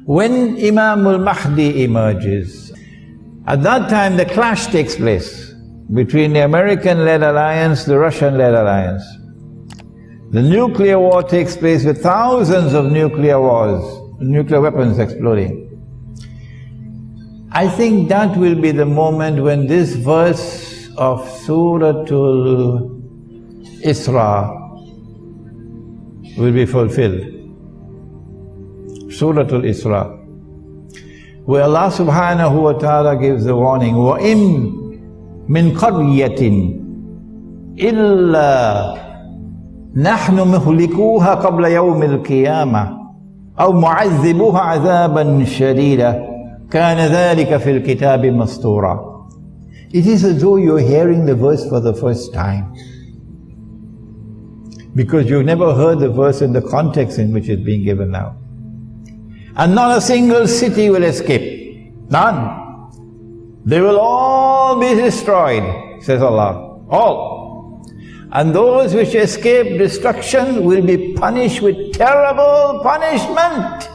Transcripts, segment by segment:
When Imam Mahdi emerges, at that time the clash takes place between the American-led alliance, the Russian-led alliance. The nuclear war takes place with thousands of nuclear weapons exploding. I think that will be the moment when this verse of Suratul Isra will be fulfilled. Suratul Isra, where Allah subhanahu wa ta'ala gives the warning, وَإِن مِّن قَرْيَةٍ إِلَّا نَحْنُ مُهْلِكُوهَا قَبْلَ يَوْمِ الْقِيَامَةِ أَوْ مُعَذِّبُوهَا عَذَابًا شَدِيدًا كَانَ ذَلِكَ فِي الْكِتَابِ مَسْطُورًا. It is as though you're hearing the verse for the first time, because you've never heard the verse in the context in which it's being given now. And not a single city will escape. None. They will all be destroyed, says Allah. All. And those which escape destruction will be punished with terrible punishment.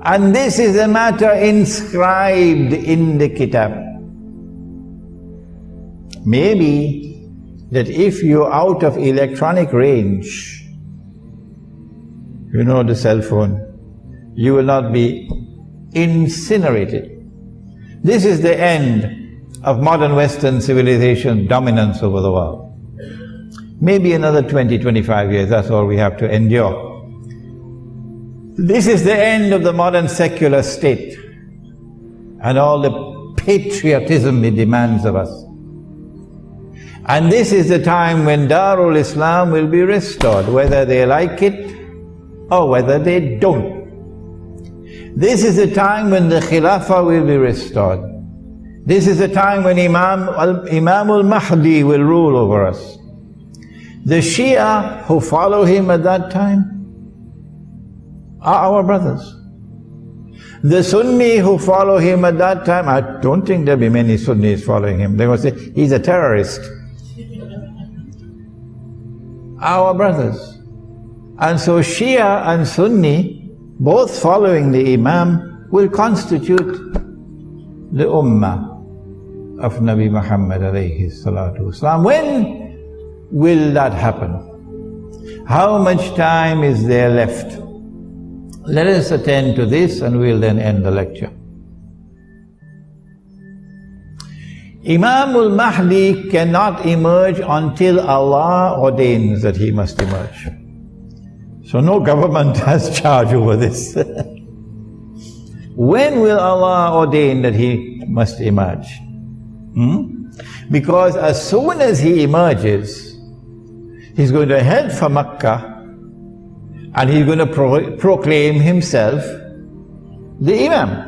And this is a matter inscribed in the Kitab. Maybe that if you're out of electronic range, you know, the cell phone, you will not be incinerated. This is the end of modern Western civilization dominance over the world. Maybe another 20-25 years, that's all we have to endure. This is the end of the modern secular state and all the patriotism it demands of us. And this is the time when Darul Islam will be restored, whether they like it or whether they don't. This is the time when the Khilafah will be restored. This is the time when Imam al-Mahdi will rule over us. The Shia who follow him at that time are our brothers. The Sunni who follow him at that time, I don't think there'll be many Sunnis following him. They will say, he's a terrorist. Our brothers. And so Shia and Sunni, both following the Imam, will constitute the Ummah of Nabi Muhammad alayhi salatu wasalam. When will that happen? How much time is there left? Let us attend to this and we'll then end the lecture. Imam al-Mahdi cannot emerge until Allah ordains that he must emerge. So no government has charge over this. When will Allah ordain that he must emerge? Because as soon as he emerges, he's going to head for Mecca and he's going to proclaim himself the Imam.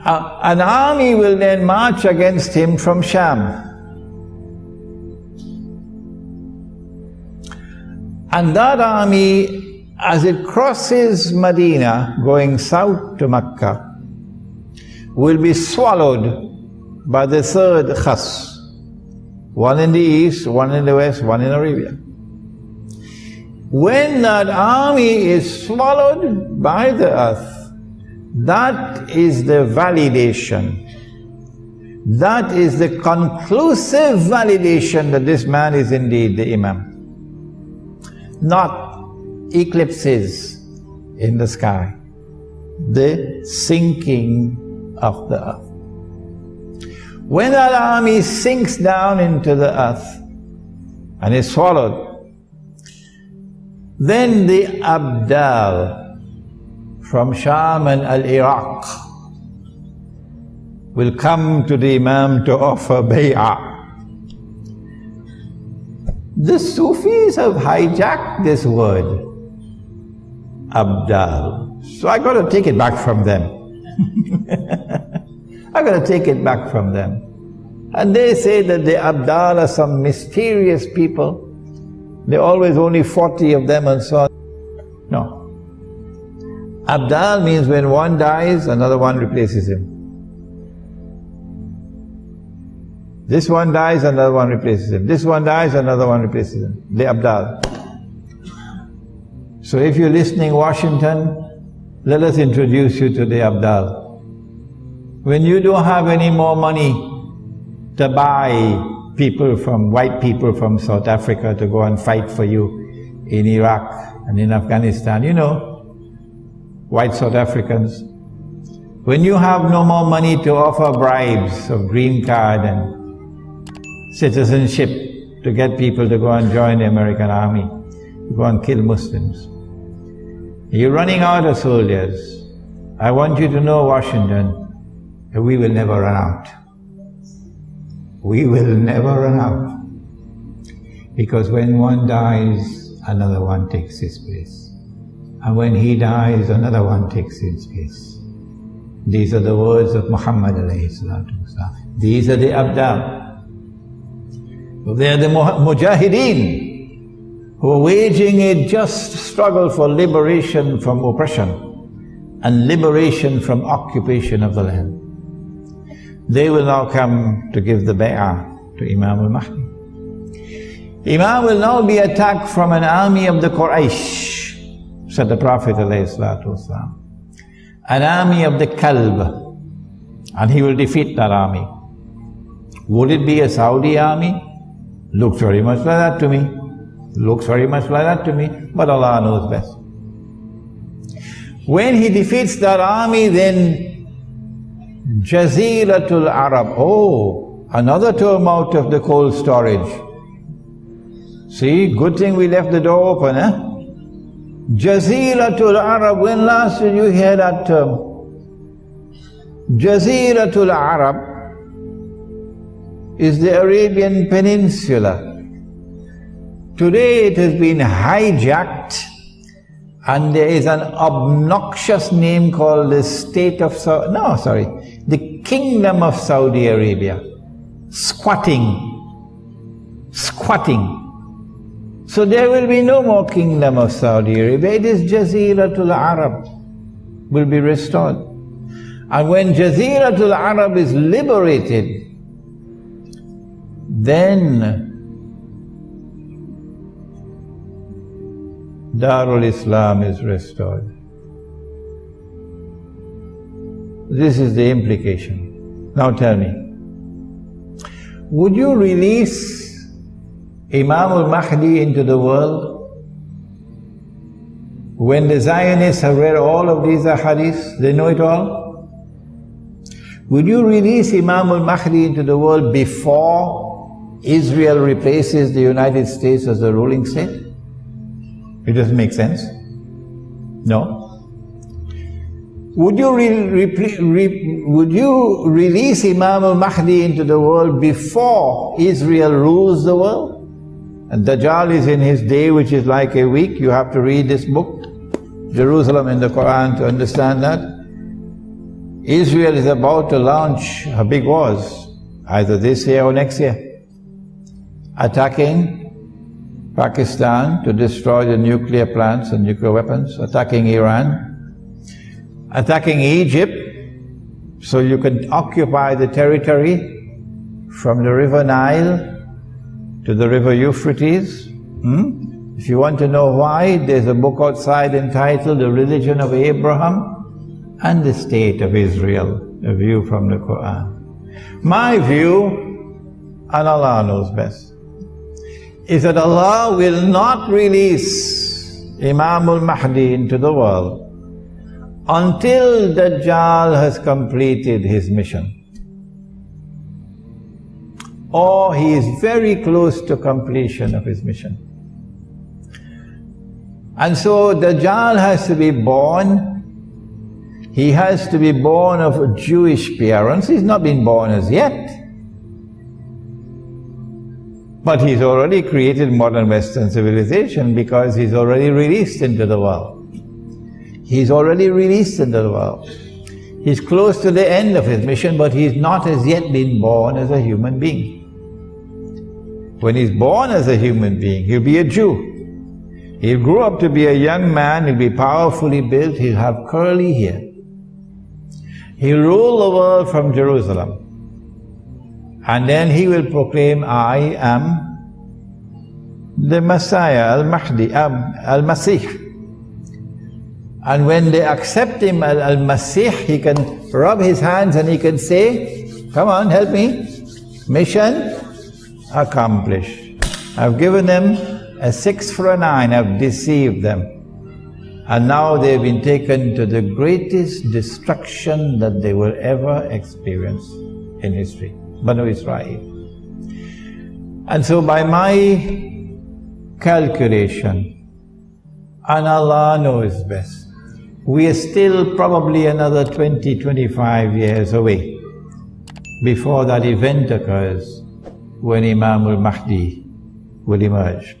An army will then march against him from Sham. And that army, as it crosses Medina, going south to Mecca, will be swallowed by the third khas. One in the east, one in the west, one in Arabia. When that army is swallowed by the earth, that is the validation. That is the conclusive validation that this man is indeed the Imam. Not eclipses in the sky, the sinking of the earth. When that army sinks down into the earth and is swallowed, then the Abdal from Sham and Iraq will come to the Imam to offer bay'ah. The Sufis have hijacked this word, Abdal. So I got to take it back from them. I got to take it back from them. And they say that the Abdal are some mysterious people. There are always only 40 of them and so on. No. Abdal means when one dies, another one replaces him. This one dies, another one replaces him. This one dies, another one replaces him. The Abdal. So if you're listening, Washington, let us introduce you to the Abdal. When you don't have any more money to buy white people from South Africa to go and fight for you in Iraq and in Afghanistan, you know, white South Africans. When you have no more money to offer bribes of green card and citizenship to get people to go and join the American army, to go and kill Muslims. You're running out of soldiers. I want you to know, Washington, that we will never run out. We will never run out. Because when one dies, another one takes his place. And when he dies, another one takes his place. These are the words of Muhammad alayhi salatu wasalam. These are the Abdal. They are the Mujahideen who are waging a just struggle for liberation from oppression and liberation from occupation of the land. They will now come to give the bay'ah to Imam al-Mahdi. Imam will now be attacked from an army of the Quraysh, said the Prophet ﷺ. An army of the Kalb, and he will defeat that army. Would it be a Saudi army? Looks very much like that to me. Looks very much like that to me, but Allah knows best. When he defeats that army, then Jaziratul Arab, another term out of the cold storage. See, good thing we left the door open, eh? Jaziratul Arab, when last did you hear that term? Jaziratul Arab is the Arabian Peninsula. Today it has been hijacked and there is an obnoxious name called the Kingdom of Saudi Arabia. Squatting. So there will be no more Kingdom of Saudi Arabia. It is Jaziratul Arab will be restored. And when Jaziratul Arab is liberated, then Darul Islam is restored. This is the implication. Now tell me, would you release Imam al-Mahdi into the world when the Zionists have read all of these ahadith? They know it all. Would you release Imam al-Mahdi into the world before Israel replaces the United States as the ruling state? It doesn't make sense. No. Would you release Imam al-Mahdi into the world before Israel rules the world? And Dajjal is in his day, which is like a week. You have to read this book, Jerusalem in the Quran, to understand that. Israel is about to launch her big wars, either this year or next year, attacking Pakistan to destroy the nuclear plants and nuclear weapons, attacking Iran, attacking Egypt, so you can occupy the territory from the river Nile to the river Euphrates. If you want to know why, there's a book outside entitled The Religion of Abraham and the State of Israel, a view from the Quran. My view, and Allah knows best, is that Allah will not release Imam al-Mahdi into the world until Dajjal has completed his mission, or he is very close to completion of his mission. And so Dajjal has to be born. He has to be born of Jewish parents. He's not been born as yet, but he's already created modern Western civilization because he's already released into the world. He's already released into the world. He's close to the end of his mission, but he's not as yet been born as a human being. When he's born as a human being, he'll be a Jew. He'll grow up to be a young man, he'll be powerfully built, he'll have curly hair. He'll rule the world from Jerusalem. And then he will proclaim, I am the Messiah, Al-Mahdi, Al-Masih. And when they accept him, Al-Masih, he can rub his hands and he can say, come on, help me. Mission accomplished. I've given them a 6 for a 9, I've deceived them. And now they've been taken to the greatest destruction that they will ever experience in history, Banu Israel. And so by my calculation, and Allah knows best, we are still probably another 20-25 years away before that event occurs when Imam Mahdi will emerge.